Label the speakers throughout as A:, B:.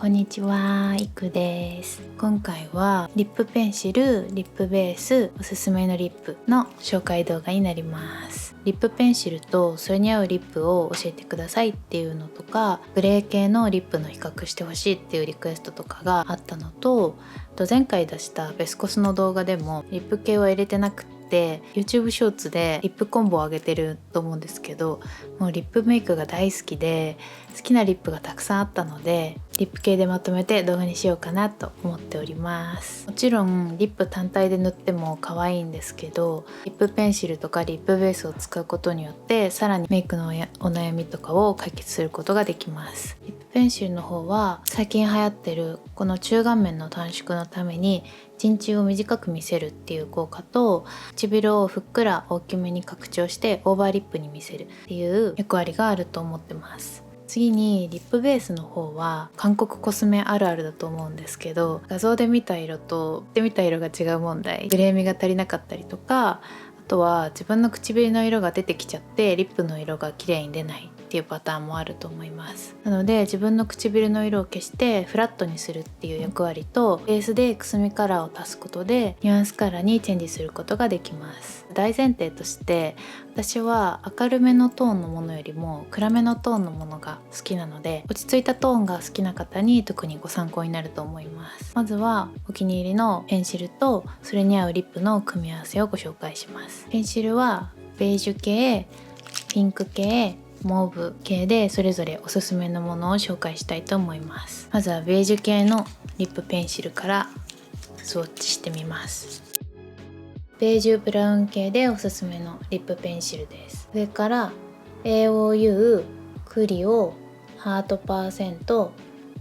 A: こんにちは、いくです。今回はリップペンシル、リップベース、おすすめのリップの紹介動画になります。リップペンシルとそれに合うリップを教えてくださいっていうのとか、グレー系のリップの比較してほしいっていうリクエストとかがあったのと、前回出したベスコスの動画でもリップ系は入れてなくて、YouTube ショーツでリップコンボを上げてると思うんですけど、もうリップメイクが大好きで好きなリップがたくさんあったので、リップ系でまとめて動画にしようかなと思っております。もちろんリップ単体で塗っても可愛いんですけど、リップペンシルとかリップベースを使うことによってさらにメイクのお悩みとかを解決することができます。リップペンシルの方は最近流行ってるこの中顔面の短縮のために陣中を短く見せるっていう効果と、唇をふっくら大きめに拡張してオーバーリップに見せるっていう役割があると思ってます。次にリップベースの方は韓国コスメあるあるだと思うんですけど、画像で見た色とで見た色が違う問題、グレーみが足りなかったりとか、あとは自分の唇の色が出てきちゃってリップの色が綺麗に出ないっていうパターンもあると思います。なので自分の唇の色を消してフラットにするっていう役割と、ベースでくすみカラーを足すことでニュアンスカラーにチェンジすることができます。大前提として私は明るめのトーンのものよりも暗めのトーンのものが好きなので、落ち着いたトーンが好きな方に特にご参考になると思います。まずはお気に入りのペンシルとそれに合うリップの組み合わせをご紹介します。ペンシルはベージュ系、ピンク系、モーブ系でそれぞれおすすめのものを紹介したいと思います。まずはベージュ系のリップペンシルからスウォッチしてみます。ベージュブラウン系でおすすめのリップペンシルです。上から AOU、クリオ、ハートパーセント、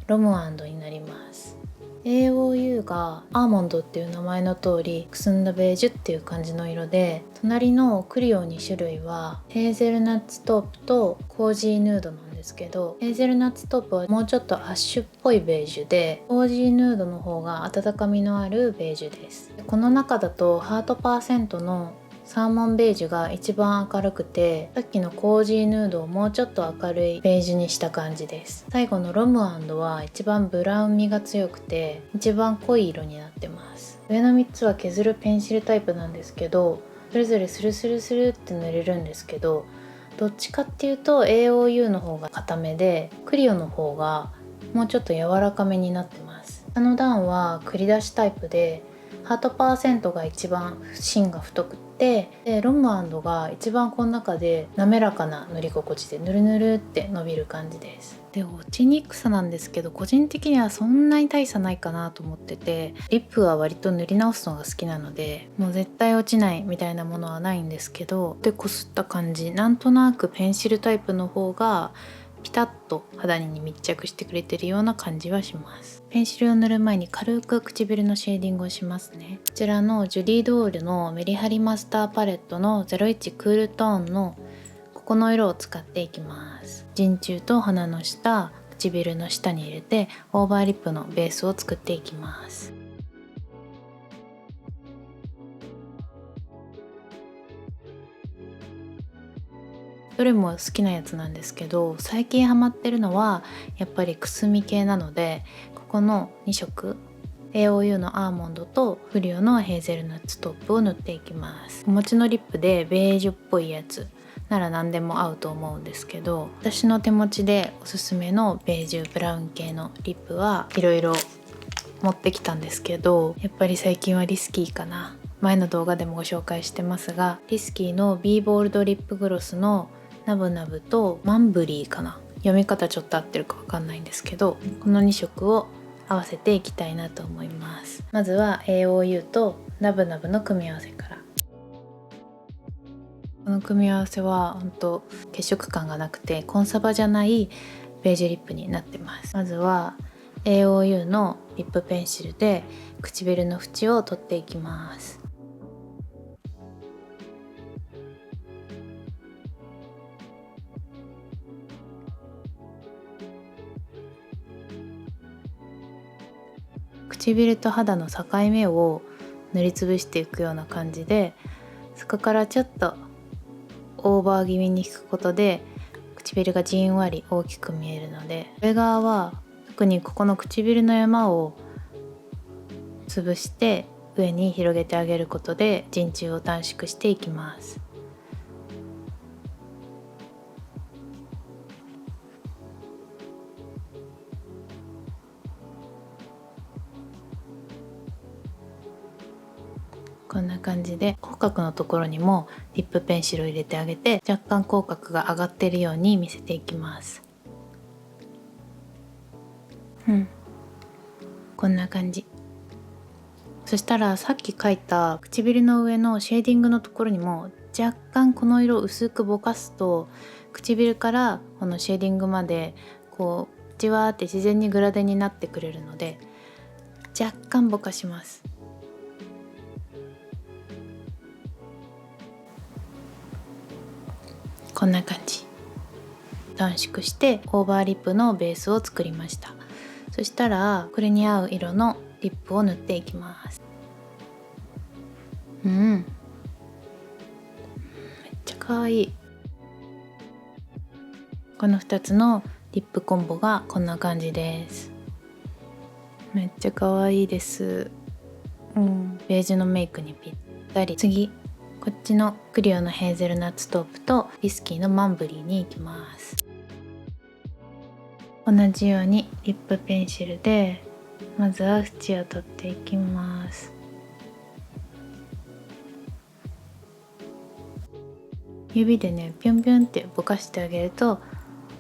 A: ロムアンドになります。AOU がアーモンドっていう名前の通りくすんだベージュっていう感じの色で、隣のクリオ2種類はヘーゼルナッツトープとコージーヌードなんですけど、ヘーゼルナッツトープはもうちょっとアッシュっぽいベージュで、コージーヌードの方が温かみのあるベージュです。この中だとハートパーセントのサーモンベージュが一番明るくて、さっきのコージーヌードをもうちょっと明るいベージュにした感じです。最後のロムアンドは一番ブラウン味が強くて一番濃い色になってます。上の3つは削るペンシルタイプなんですけど、それぞれスルスルスルって塗れるんですけど、どっちかっていうと AOU の方が硬めで、クリオの方がもうちょっと柔らかめになってます。下の段は繰り出しタイプで、ハートパーセントが一番芯が太くて、ロムアンドが一番この中で滑らかな塗り心地でヌルヌルって伸びる感じです。で、落ちにくさなんですけど、個人的にはそんなに大差ないかなと思ってて、リップは割と塗り直すのが好きなので、もう絶対落ちないみたいなものはないんですけど、でこすった感じ、なんとなくペンシルタイプの方がピタッと肌に密着してくれてるような感じはします。ペンシルを塗る前に軽く唇のシェーディングをしますね。こちらのジュディドールのメリハリマスターパレットの01クールトーンのここの色を使っていきます。陣中と鼻の下、唇の下に入れてオーバーリップのベースを作っていきます。どれも好きなやつなんですけど、最近ハマってるのはやっぱりくすみ系なので、ここの2色 AOU のアーモンドとフリオのヘーゼルナッツトップを塗っていきます。お持ちのリップでベージュっぽいやつなら何でも合うと思うんですけど、私の手持ちでおすすめのベージュブラウン系のリップはいろいろ持ってきたんですけど、やっぱり最近はリスキーかな。前の動画でもご紹介してますが、リスキーの B ボールドリップグロスのナブナブとマンブリーかな、読み方ちょっと合ってるかわかんないんですけど、この2色を合わせていきたいなと思います。まずは AOU とナブナブの組み合わせから。この組み合わせは本当血色感がなくてコンサバじゃないベージュリップになってます。まずは AOU のリップペンシルで唇の縁を取っていきます。唇と肌の境目を塗りつぶしていくような感じで、そこからちょっとオーバー気味に引くことで唇がじんわり大きく見えるので、上側は特にここの唇の山を潰して上に広げてあげることで陣中を短縮していきます。こんな感じで口角のところにもリップペンシルを入れてあげて、若干口角が上がっているように見せていきます。こんな感じ。そしたらさっき描いた唇の上のシェーディングのところにも若干この色を薄くぼかすと、唇からこのシェーディングまでこうじわーって自然にグラデンになってくれるので、若干ぼかします。こんな感じ。短縮してオーバーリップのベースを作りました。そしたらこれに合う色のリップを塗っていきます。めっちゃ可愛い。この2つのリップコンボがこんな感じです。めっちゃ可愛いです。ベージュのメイクにぴったり。次こっちのクリオのヘーゼルナッツトープとウィスキーのマンブリーに行きます。同じようにリップペンシルでまずは縁を取っていきます。指でねピョンピョンってぼかしてあげると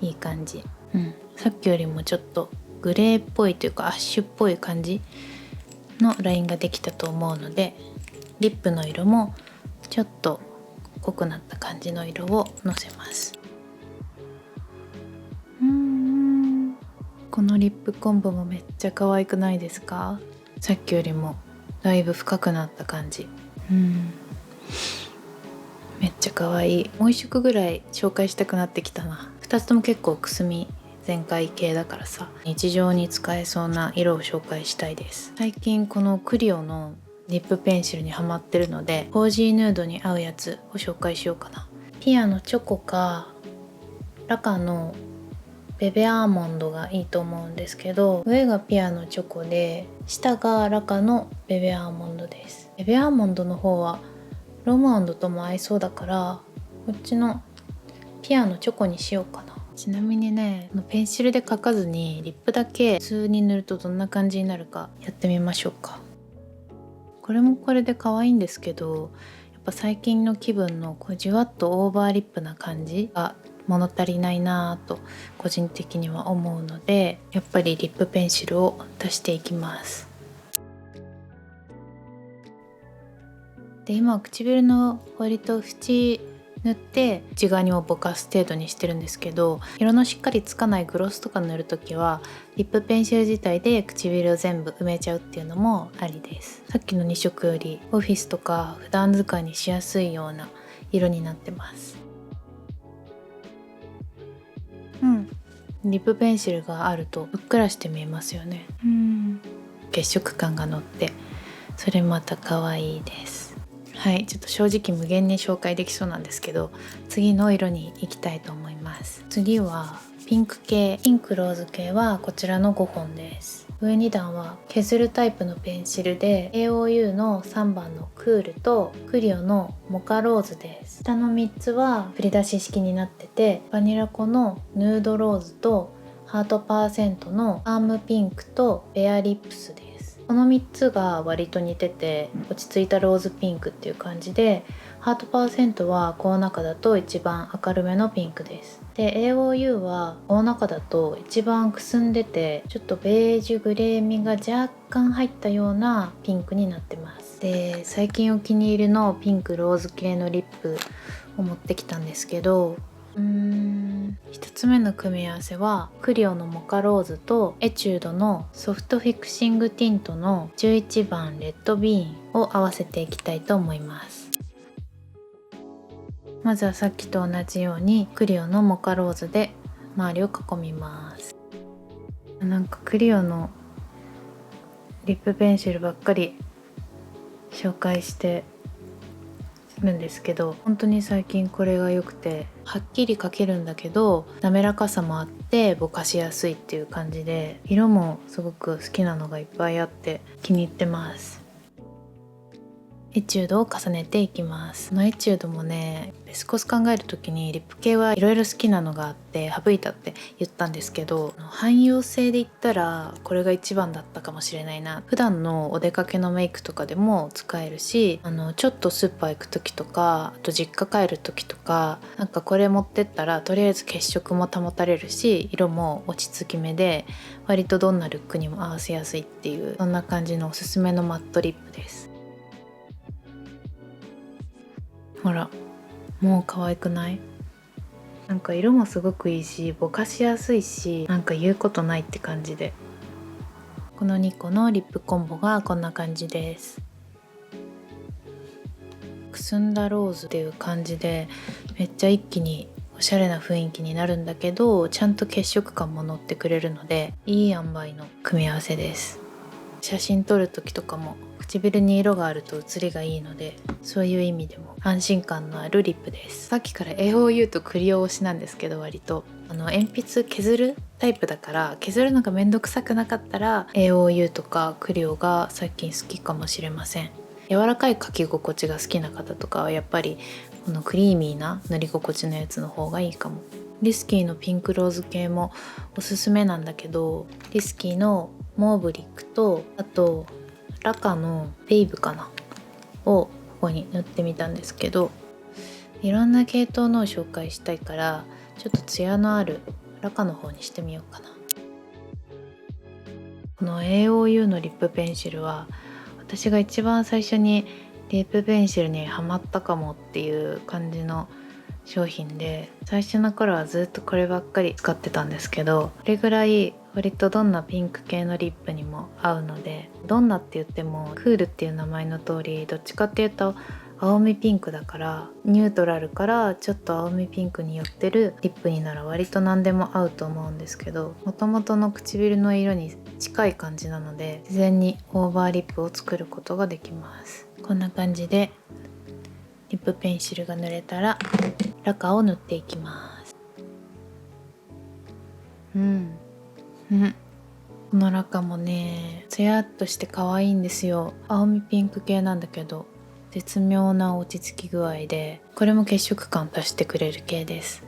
A: いい感じ。さっきよりもちょっとグレーっぽいというかアッシュっぽい感じのラインができたと思うので、リップの色もちょっと濃くなった感じの色をのせます。このリップコンボもめっちゃ可愛くないですか？さっきよりもだいぶ深くなった感じ。めっちゃ可愛い。もう一色ぐらい紹介したくなってきたな。2つとも結構くすみ全開系だからさ、日常に使えそうな色を紹介したいです。最近このクリオのリップペンシルにハマってるので、コージーヌードに合うやつを紹介しようかな。ピアのチョコかラカのベベアーモンドがいいと思うんですけど、上がピアのチョコで下がラカのベベアーモンドです。ベベアーモンドの方はロムアンドとも合いそうだから、こっちのピアのチョコにしようかな。ちなみにね、ペンシルで描かずにリップだけ普通に塗るとどんな感じになるかやってみましょうか。これもこれで可愛いんですけど、やっぱ最近の気分のこうじわっとオーバーリップな感じが物足りないなぁと個人的には思うので、やっぱりリップペンシルを足していきます。で、今は唇の割と縁塗って内側にもぼかす程度にしてるんですけど、色のしっかりつかないグロスとか塗るときはリップペンシル自体で唇を全部埋めちゃうっていうのもありです。さっきの2色よりオフィスとか普段使いにしやすいような色になってます。リップペンシルがあるとふっくらして見えますよね。血色感が乗ってそれまた可愛いです。はい、ちょっと正直無限に紹介できそうなんですけど、次の色に行きたいと思います。次はピンク系、ピンクローズ系はこちらの5本です。上2段は削るタイプのペンシルで AOU の3番のクールとクリオのモカローズです。下の3つは振り出し式になってて、バニラコのヌードローズとハートパーセントのアームピンクとベアリップスです。この3つが割と似てて落ち着いたローズピンクっていう感じで、ハートパーセントはこの中だと一番明るめのピンクです。で AOU はこの中だと一番くすんでてちょっとベージュグレー味が若干入ったようなピンクになってます。で最近お気に入りのピンクローズ系のリップを持ってきたんですけど、1つ目の組み合わせはクリオのモカローズとエチュードのソフトフィクシングティントの11番レッドビーンを合わせていきたいと思います。まずはさっきと同じようにクリオのモカローズで周りを囲みます。なんかクリオのリップペンシルばっかり紹介してるんですけど、本当に最近これが良くて、はっきり描けるんだけど滑らかさもあってぼかしやすいっていう感じで、色もすごく好きなのがいっぱいあって気に入ってます。エチュードを重ねていきます。このエチュードもね、ベスコス考える時にリップ系はいろいろ好きなのがあって省いたって言ったんですけど、汎用性で言ったらこれが一番だったかもしれないな。普段のお出かけのメイクとかでも使えるし、ちょっとスーパー行く時とか、あと実家帰る時とか、なんかこれ持ってったらとりあえず血色も保たれるし、色も落ち着き目で割とどんなルックにも合わせやすいっていう、そんな感じのおすすめのマットリップです。ほら、もう可愛くない？なんか色もすごくいいし、ぼかしやすいし、なんか言うことないって感じで、この2個のリップコンボがこんな感じです。くすんだローズっていう感じで、めっちゃ一気におしゃれな雰囲気になるんだけど、ちゃんと血色感も乗ってくれるので、いい塩梅の組み合わせです。写真撮る時とかも唇に色があると写りがいいので、そういう意味でも安心感のあるリップです。さっきから AOU とクリオ推しなんですけど、割と鉛筆削るタイプだから、削るのがめんどくさくなかったら AOU とかクリオが最近好きかもしれません。柔らかい描き心地が好きな方とかはやっぱりこのクリーミーな塗り心地のやつの方がいいかも。リスキーのピンクローズ系もおすすめなんだけど、リスキーのモーブリックと、あとラカのベイブかなをここに塗ってみたんですけど、いろんな系統のを紹介したいから、ちょっとツヤのあるラカの方にしてみようかな。この AOU のリップペンシルは私が一番最初にリップペンシルにハマったかもっていう感じの商品で、最初の頃はずっとこればっかり使ってたんですけど、これぐらい割とどんなピンク系のリップにも合うので、どんなって言ってもクールっていう名前の通り、どっちかっていうと青みピンクだから、ニュートラルからちょっと青みピンクに寄ってるリップになら割と何でも合うと思うんですけど、元々の唇の色に近い感じなので自然にオーバーリップを作ることができます。こんな感じでリップペンシルが塗れたらラカを塗っていきます。このラカもね、ツヤっとして可愛いんですよ。青みピンク系なんだけど絶妙な落ち着き具合で、これも血色感足してくれる系です。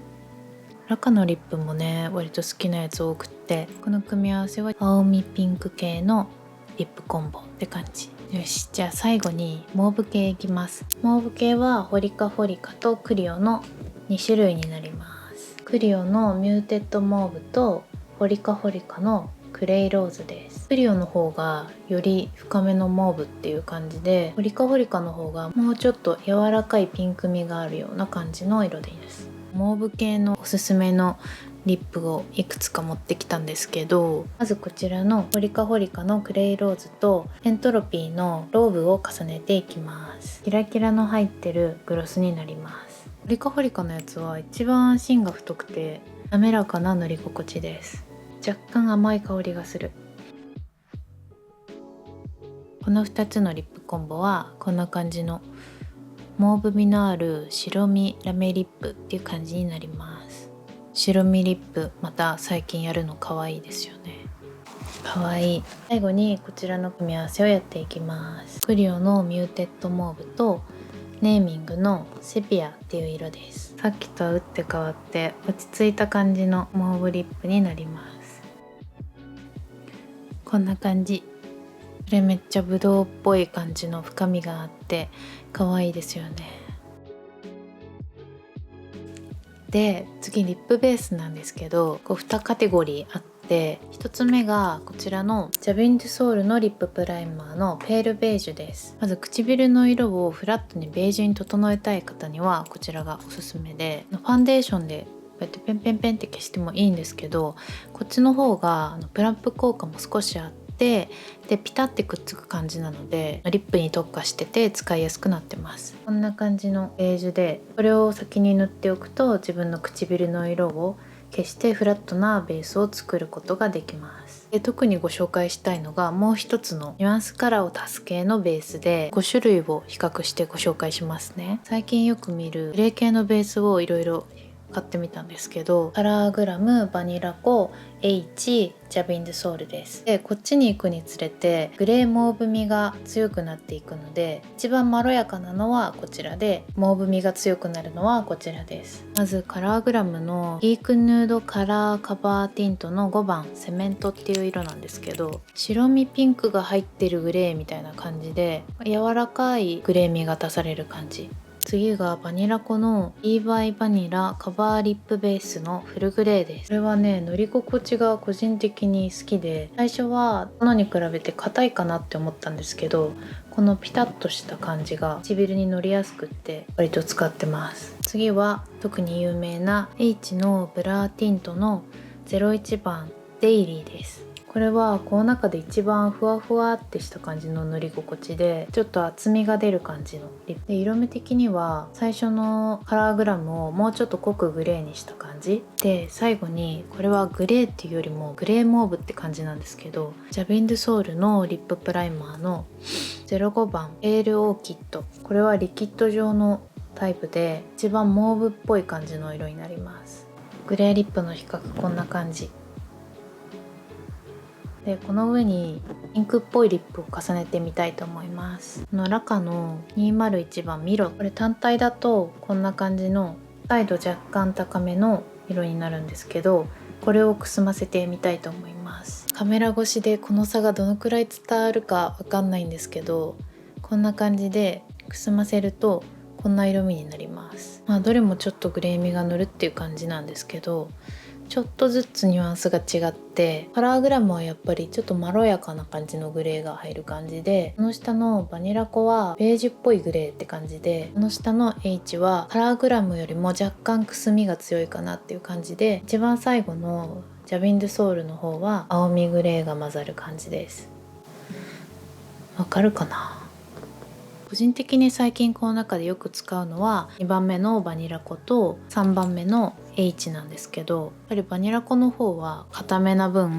A: ラカのリップもね、割と好きなやつ多くって、この組み合わせは青みピンク系のリップコンボって感じ。よし、じゃあ最後にモーブ系いきます。モーブ系はホリカとクリオの2種類になります。クリオのミューテッドモーブとホリカのクレイローズです。クリオの方がより深めのモーブっていう感じで、ホリカの方がもうちょっと柔らかいピンク味があるような感じの色でいいです。モーブ系のおすすめのリップをいくつか持ってきたんですけど、まずこちらのホリカのクレイローズとエントロピーのローブを重ねていきます。キラキラの入ってるグロスになります。ホリカのやつは一番芯が太くて滑らかな塗り心地です。若干甘い香りがする。この2つのリップコンボはこんな感じのモーブ味のある白身ラメリップっていう感じになります。白身リップまた最近やるの可愛いですよね。可愛い。最後にこちらの組み合わせをやっていきます。クリオのミューテッドモーブとネーミングのセピアっていう色です。さっきとは打って変わって落ち着いた感じのモーブリップになります。こんな感じ。これめっちゃブドウっぽい感じの深みがあって可愛いですよね。で、次リップベースなんですけど、2カテゴリーあって、1つ目がこちらのジャビン・デュソールのリッププライマーのペールベージュです。まず唇の色をフラットにベージュに整えたい方にはこちらがおすすめで、ファンデーションでこうやってペンペンペンって消してもいいんですけど、こっちの方がプランプ効果も少しあって、でピタってくっつく感じなのでリップに特化してて使いやすくなってます。こんな感じのベージュで、これを先に塗っておくと自分の唇の色を消してフラットなベースを作ることができます。で特にご紹介したいのがもう一つのニュアンスカラーを足す系のベースで5種類を比較してご紹介しますね。最近よく見るグレー系のベースをいろいろ買ってみたんですけど、カラーグラム、バニラコ、H、ジャビンドソールです。でこっちに行くにつれてグレーモーブ味が強くなっていくので、一番まろやかなのはこちらで、モーブ味が強くなるのはこちらです。まずカラーグラムのギークヌードカラーカバーティントの5番セメントっていう色なんですけど、白身ピンクが入ってるグレーみたいな感じで、柔らかいグレー味が足される感じ。次がバニラコのリーバイバニラカバーリップベースのフルグレーです。これはね、塗り心地が個人的に好きで、最初はものに比べて硬いかなって思ったんですけど、このピタッとした感じが唇に塗りやすくって割と使ってます。次は特に有名な H のブラーティントの01番デイリーです。これはこの中で一番ふわふわってした感じの塗り心地で、ちょっと厚みが出る感じのリップで、色目的には最初のカラーグラムをもうちょっと濃くグレーにした感じで、最後にこれはグレーっていうよりもグレーモーブって感じなんですけど、ジャビンドソールのリッププライマーの05番ペールオーキッド、これはリキッド状のタイプで一番モーブっぽい感じの色になります。グレーリップの比較こんな感じで、この上にピンクっぽいリップを重ねてみたいと思います。このラカの201番ミロ、これ単体だとこんな感じの彩度若干高めの色になるんですけど、これをくすませてみたいと思います。カメラ越しでこの差がどのくらい伝わるかわかんないんですけど、こんな感じでくすませるとこんな色味になります。どれもちょっとグレー味が乗るっていう感じなんですけど、ちょっとずつニュアンスが違って、カラーグラムはやっぱりちょっとまろやかな感じのグレーが入る感じで、この下のバニラコはベージュっぽいグレーって感じで、この下の H はカラーグラムよりも若干くすみが強いかなっていう感じで、一番最後のジャビンドソールの方は青みグレーが混ざる感じです。わかるかな？個人的に最近この中でよく使うのは2番目のバニラコと3番目の H なんですけど、やっぱりバニラコの方は固めな分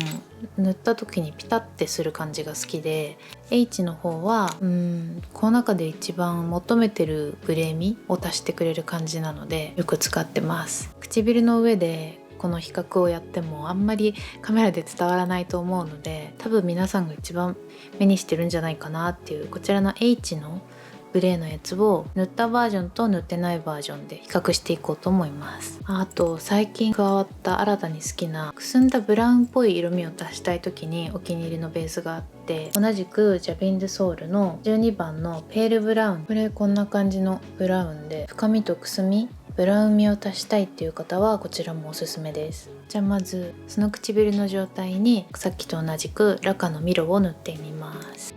A: 塗った時にピタッてする感じが好きで、 H の方はこの中で一番求めてるグレー味を足してくれる感じなのでよく使ってます。唇の上でこの比較をやってもあんまりカメラで伝わらないと思うので、多分皆さんが一番目にしてるんじゃないかなっていう、こちらの H のグレーのやつを塗ったバージョンと塗ってないバージョンで比較していこうと思います。あと最近加わった新たに好きなくすんだブラウンっぽい色味を足したい時にお気に入りのベースがあって、同じくジャビンドソールの12番のペールブラウン、これこんな感じのブラウンで深みとくすみブラウン味を足したいっていう方はこちらもおすすめです。じゃあまずその唇の状態にさっきと同じくラカのミロを塗ってみます。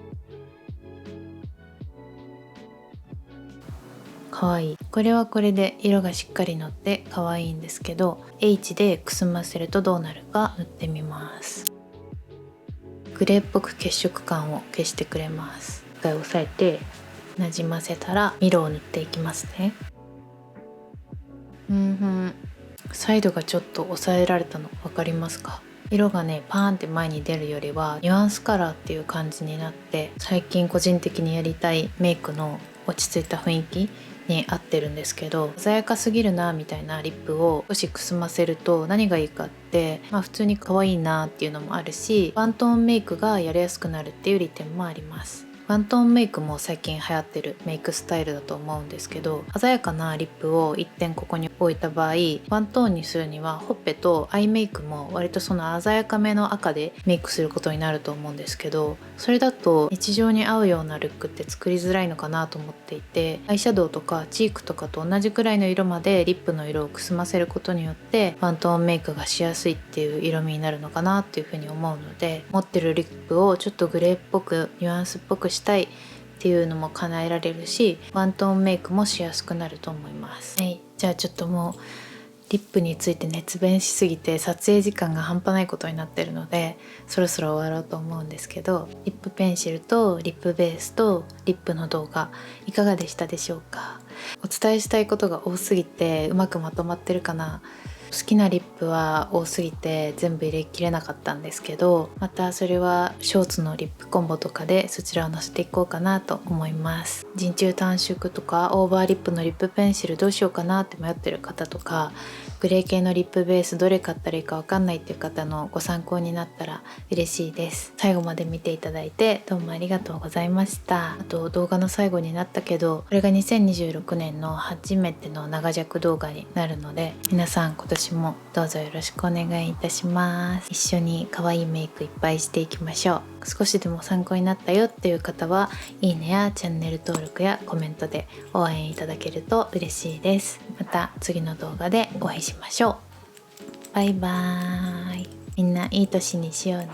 A: かわいい。これはこれで色がしっかりのってかわいいんですけど、 H でくすませるとどうなるか塗ってみます。グレーっぽく血色感を消してくれます。一回押さえてなじませたらミロを塗っていきますね。サイドがちょっと抑えられたの分かりますか？色がねパーンって前に出るよりはニュアンスカラーっていう感じになって、最近個人的にやりたいメイクの落ち着いた雰囲気に合ってるんですけど、鮮やかすぎるなみたいなリップを少しくすませると何がいいかって、普通に可愛いなっていうのもあるし、ワントーンメイクがやりやすくなるっていう利点もあります。ワントーンメイクも最近流行ってるメイクスタイルだと思うんですけど、鮮やかなリップを1点ここに置いた場合、ワントーンにするにはほっぺとアイメイクも割とその鮮やかめの赤でメイクすることになると思うんですけど、それだと日常に合うようなルックって作りづらいのかなと思っていて、アイシャドウとかチークとかと同じくらいの色までリップの色をくすませることによってワントーンメイクがしやすいっていう色味になるのかなっていうふうに思うので、持ってるリップをちょっとグレーっぽくニュアンスっぽくしたいっていうのも叶えられるし、ワントーンメイクもしやすくなると思います。はい、じゃあちょっともうリップについて熱弁しすぎて撮影時間が半端ないことになってるので、そろそろ終わろうと思うんですけど、リップペンシルとリップベースとリップの動画いかがでしたでしょうか？お伝えしたいことが多すぎてうまくまとまってるかな好きなリップは多すぎて全部入れきれなかったんですけど、またそれはショーツのリップコンボとかでそちらを載せていこうかなと思います。陣中短縮とかオーバーリップのリップペンシルどうしようかなって迷ってる方とか、グレー系のリップベースどれ買ったらいいかわかんないっていう方のご参考になったら嬉しいです。最後まで見ていただいてどうもありがとうございました。あと動画の最後になったけど、これが2026年の初めての長尺動画になるので、皆さん今年もどうぞよろしくお願いいたします。一緒に可愛いメイクいっぱいしていきましょう。少しでも参考になったよっていう方はいいねやチャンネル登録やコメントで応援いただけると嬉しいです。また次の動画でお会いしましょう。バイバーイ。みんないい年にしようね。